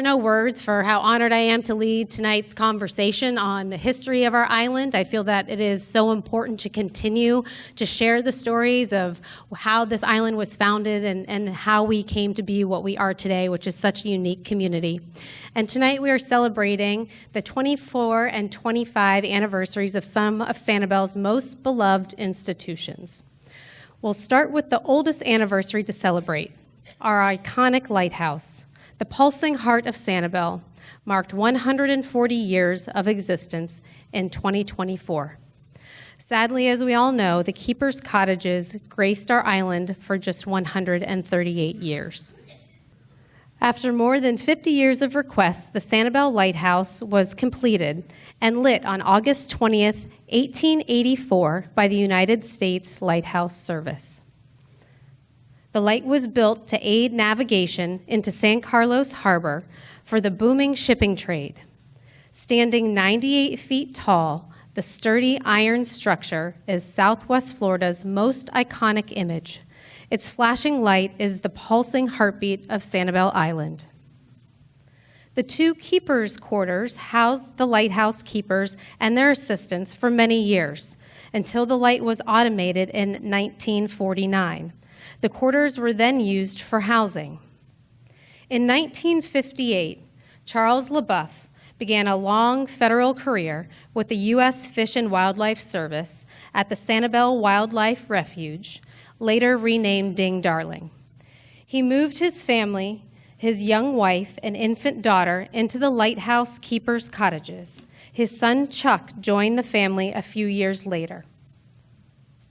no words for how honored I am to lead tonight's conversation on the history of our island. I feel that it is so important to continue to share the stories of how this island was founded and how we came to be what we are today, which is such a unique community. And tonight we are celebrating the 24 and 25 anniversaries of some of Sanibel's most beloved institutions. We'll start with the oldest anniversary to celebrate, our iconic lighthouse. The pulsing heart of Sanibel marked 140 years of existence in 2024. Sadly, as we all know, the keepers' cottages graced our island for just 138 years. After more than 50 years of requests, the Sanibel Lighthouse was completed and lit on August 20th, 1884 by the United States Lighthouse Service. The light was built to aid navigation into San Carlos Harbor for the booming shipping trade. Standing 98 feet tall, the sturdy iron structure is Southwest Florida's most iconic image. Its flashing light is the pulsing heartbeat of Sanibel Island. The two keepers' quarters housed the lighthouse keepers and their assistants for many years, until the light was automated in 1949. The quarters were then used for housing. In 1958, Charles LeBuff began a long federal career with the U.S. Fish and Wildlife Service at the Sanibel Wildlife Refuge, later renamed Ding Darling. He moved his family, his young wife and infant daughter into the lighthouse keepers' cottages. His son Chuck joined the family a few years later.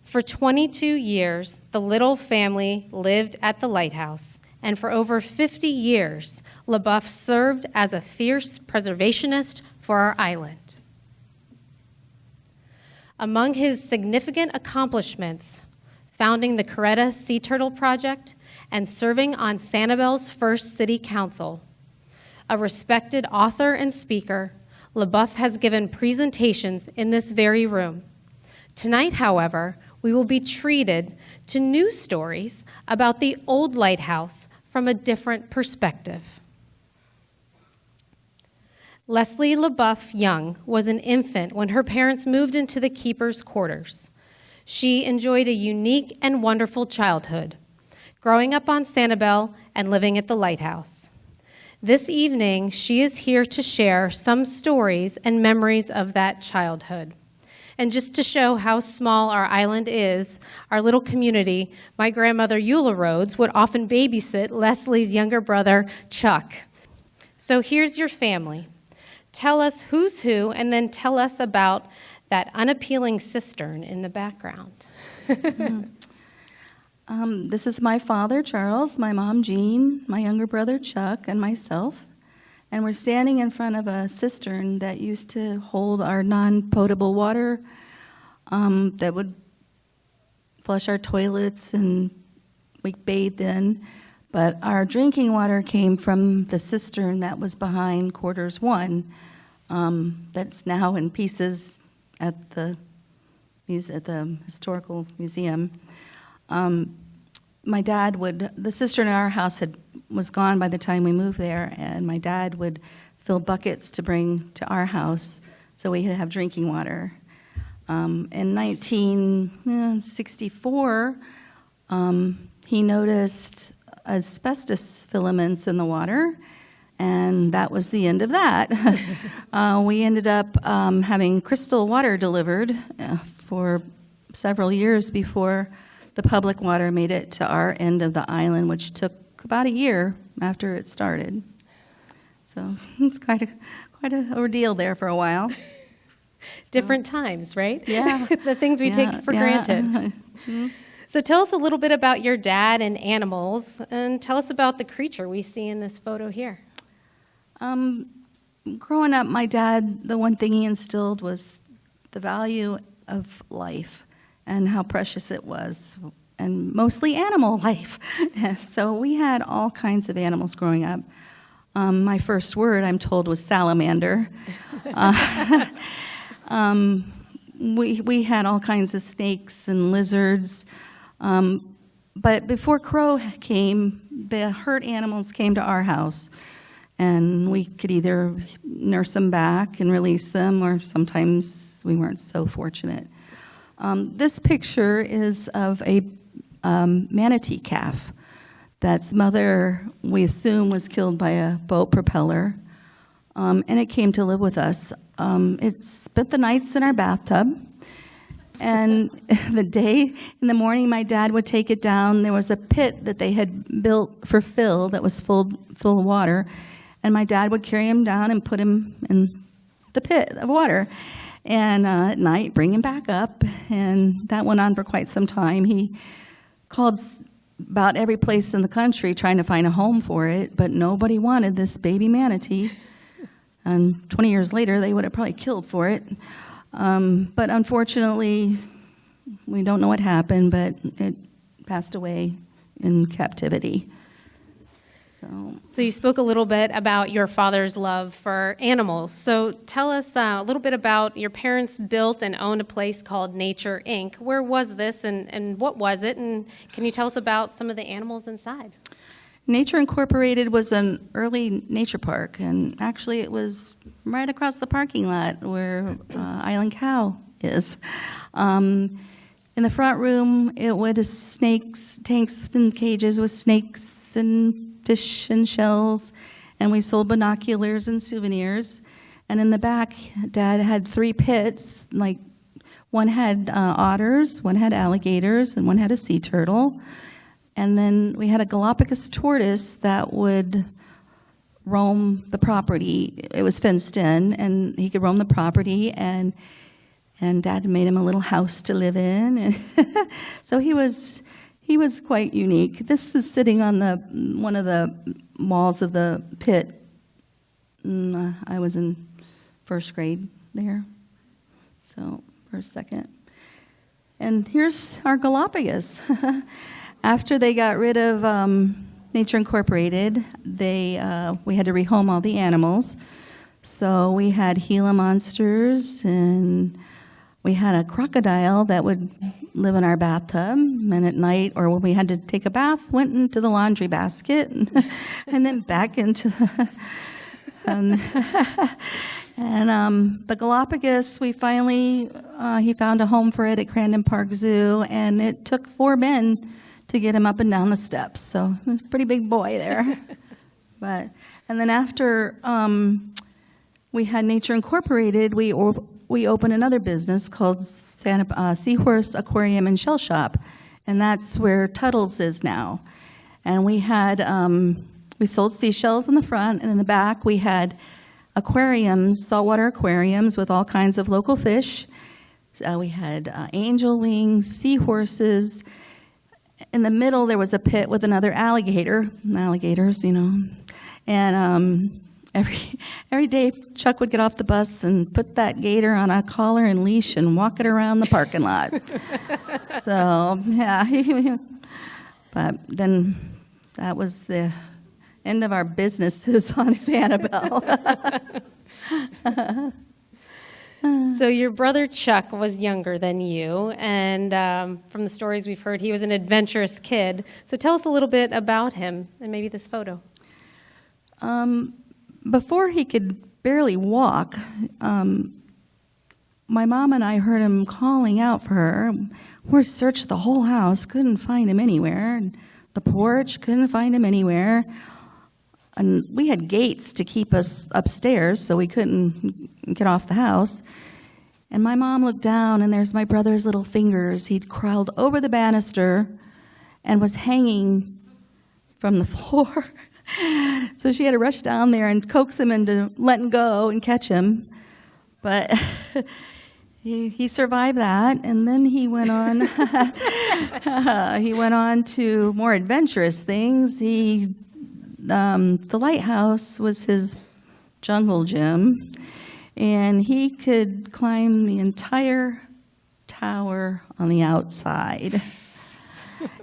For 22 years, the Little family lived at the lighthouse, and for over 50 years, LeBuff served as a fierce preservationist for our island. Among his significant accomplishments, founding the Coretta Sea Turtle Project and serving on Sanibel's first city council, a respected author and speaker, LeBuff has given presentations in this very room. Tonight, however, we will be treated to new stories about the old lighthouse from a different perspective. Leslie LeBuff Young was an infant when her parents moved into the keepers' quarters. She enjoyed a unique and wonderful childhood, growing up on Sanibel and living at the lighthouse. This evening, she is here to share some stories and memories of that childhood. And just to show how small our island is, our little community, my grandmother Eula Rhodes would often babysit Leslie's younger brother, Chuck. So here's your family. Tell us who's who, and then tell us about that unappealing cistern in the background. This is my father, Charles, my mom, Jean, my younger brother, Chuck, and myself. And we're standing in front of a cistern that used to hold our non-potable water that would flush our toilets and we bathed in. But our drinking water came from the cistern that was behind Quarters 1 that's now in pieces at the Historical Museum. My dad the cistern in our house was gone by the time we moved there, and my dad would fill buckets to bring to our house so we could have drinking water. In 1964, he noticed asbestos filaments in the water, and that was the end of that. We ended up having crystal water delivered for several years before the public water made it to our end of the island, which took about a year after it started. So it's quite an ordeal there for a while. Different times, right? Yeah. The things we take for granted. Mm-hmm. So tell us a little bit about your dad and animals, and tell us about the creature we see in this photo here. Growing up, my dad, the one thing he instilled was the value of life and how precious it was, and mostly animal life. So we had all kinds of animals growing up. My first word, I'm told, was salamander. We had all kinds of snakes and lizards. But before Crow came, the hurt animals came to our house. And we could either nurse them back and release them, or sometimes we weren't so fortunate. This picture is of a manatee calf that's mother, we assume, was killed by a boat propeller, and it came to live with us. It spent the nights in our bathtub, and in the morning, my dad would take it down. There was a pit that they had built for Phil that was full of water, and my dad would carry him down and put him in the pit of water. And at night, bring him back up, and that went on for quite some time. He called about every place in the country trying to find a home for it, but nobody wanted this baby manatee. And 20 years later, they would have probably killed for it. But unfortunately, we don't know what happened, but it passed away in captivity. So you spoke a little bit about your father's love for animals. So tell us a little bit about your parents built and owned a place called Nature Inc. Where was this and what was it? And can you tell us about some of the animals inside? Nature Incorporated was an early nature park, and actually it was right across the parking lot where Island Cow is. In the front room, it was snakes, tanks and cages with snakes and fish and shells, and we sold binoculars and souvenirs. And in the back, Dad had 3 pits, like one had otters, one had alligators, and one had a sea turtle. And then we had a Galapagos tortoise that would roam the property. It was fenced in, and he could roam the property, and Dad made him a little house to live in. And so he was quite unique. This is sitting on one of the walls of the pit. I was in first grade there, so first, second. And here's our Galapagos. After they got rid of Nature Incorporated, we had to rehome all the animals. So we had Gila monsters, and we had a crocodile that would live in our bathtub, and at night, or when we had to take a bath, went into the laundry basket, and then back into the... And the Galapagos, we finally, he found a home for it at Crandon Park Zoo, and it took 4 men to get him up and down the steps. So he was a pretty big boy there. And then after we had Nature Incorporated, we opened another business called Seahorse Aquarium and Shell Shop, and that's where Tuttle's is now. And we had we sold seashells in the front, and in the back we had aquariums, saltwater aquariums with all kinds of local fish. We had angel wings, seahorses. In the middle there was a pit with another alligators, you know. And every day Chuck would get off the bus and put that gator on a collar and leash and walk it around the parking lot. So, yeah. But then that was the end of our businesses on Sanibel. So your brother Chuck was younger than you, and from the stories we've heard, he was an adventurous kid. So tell us a little bit about him and maybe this photo. Before he could barely walk, my mom and I heard him calling out for her. We searched the whole house, couldn't find him anywhere. The porch, couldn't find him anywhere. And we had gates to keep us upstairs, so we couldn't get off the house. And my mom looked down, and there's my brother's little fingers. He'd crawled over the banister and was hanging from the floor. So she had to rush down there and coax him into letting go and catch him. But he survived that, and then he went on. He went on to more adventurous things. The Lighthouse was his jungle gym, and he could climb the entire tower on the outside.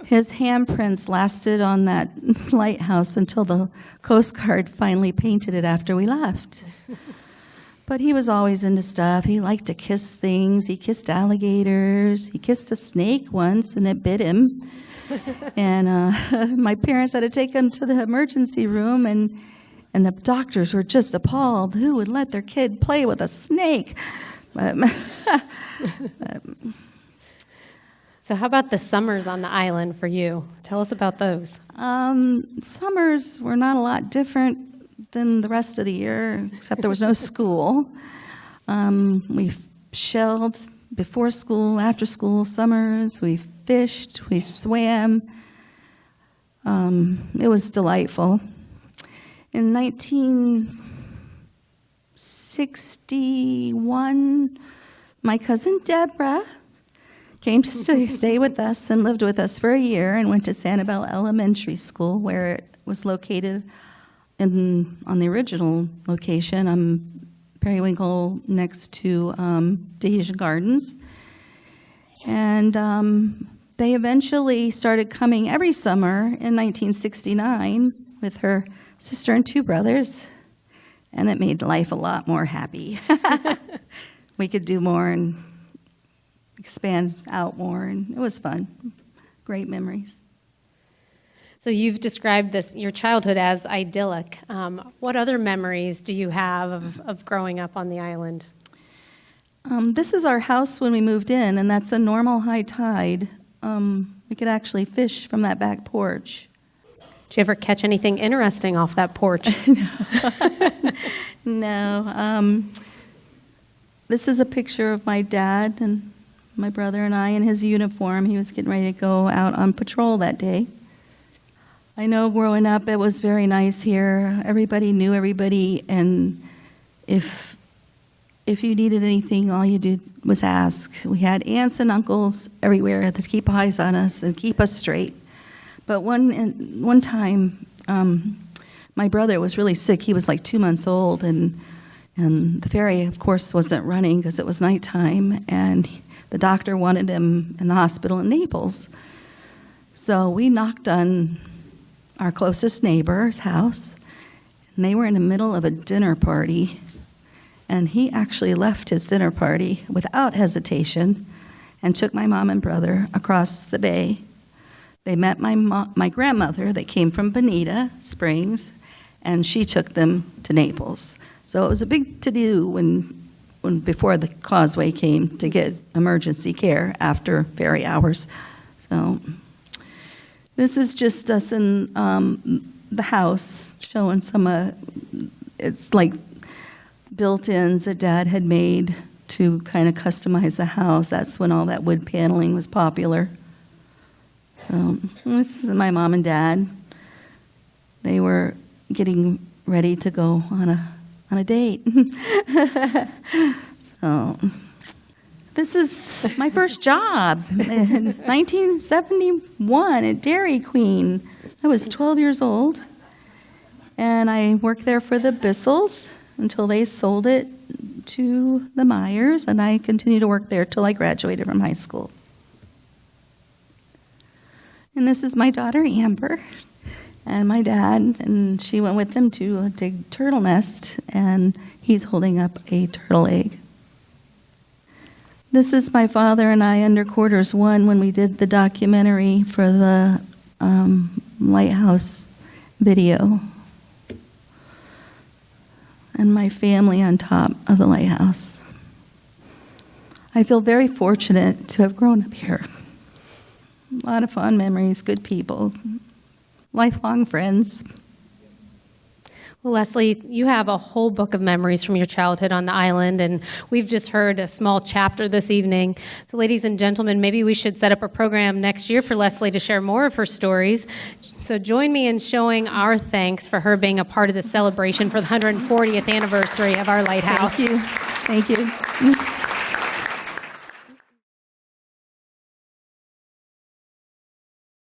His handprints lasted on that lighthouse until the Coast Guard finally painted it after we left. But he was always into stuff. He liked to kiss things. He kissed alligators. He kissed a snake once, and it bit him. And my parents had to take him to the emergency room, and And the doctors were just appalled. Who would let their kid play with a snake? So how about the summers on the island for you? Tell us about those. Summers were not a lot different than the rest of the year, except there was no school. We shelled before school, after school, summers. We fished, we swam. It was delightful. In 1961, my cousin Deborah came to stay with us and lived with us for a year and went to Sanibel Elementary School, where it was located on the original location, Periwinkle next to Deja Gardens. And they eventually started coming every summer in 1969 with her sister and two brothers, and it made life a lot more happy. We could do more and expand out more, and it was fun. Great memories. So you've described your childhood as idyllic. What other memories do you have of growing up on the island? This is our house when we moved in, and that's a normal high tide. We could actually fish from that back porch. Did you ever catch anything interesting off that porch? No. This is a picture of my dad and my brother and I in his uniform. He was getting ready to go out on patrol that day. I know growing up it was very nice here. Everybody knew everybody, and if you needed anything, all you did was ask. We had aunts and uncles everywhere to keep eyes on us and keep us straight. But one time, my brother was really sick. He was like 2 months old, and the ferry, of course, wasn't running because it was nighttime, and the doctor wanted him in the hospital in Naples. So we knocked on our closest neighbor's house, and they were in the middle of a dinner party, and he actually left his dinner party without hesitation and took my mom and brother across the bay. They met my grandmother that came from Bonita Springs, and she took them to Naples. So it was a big to-do when before the causeway came to get emergency care after ferry hours. So this is just us in the house showing some, it's like built-ins that Dad had made to kind of customize the house. That's when all that wood paneling was popular. So this is my mom and Dad. They were getting ready to go on a date. So this is my first job in 1971 at Dairy Queen. I was 12 years old, and I worked there for the Bissells until they sold it to the Myers, and I continued to work there till I graduated from high school. And this is my daughter, Amber, and my dad, and she went with them to dig turtle nest, and he's holding up a turtle egg. This is my father and I under quarters one when we did the documentary for the Lighthouse video, and my family on top of the lighthouse. I feel very fortunate to have grown up here. A lot of fond memories, good people, lifelong friends. Well, Leslie, you have a whole book of memories from your childhood on the island, and we've just heard a small chapter this evening. So, ladies and gentlemen, maybe we should set up a program next year for Leslie to share more of her stories. So join me in showing our thanks for her being a part of the celebration for the 140th anniversary of our lighthouse. Thank you. Thank you.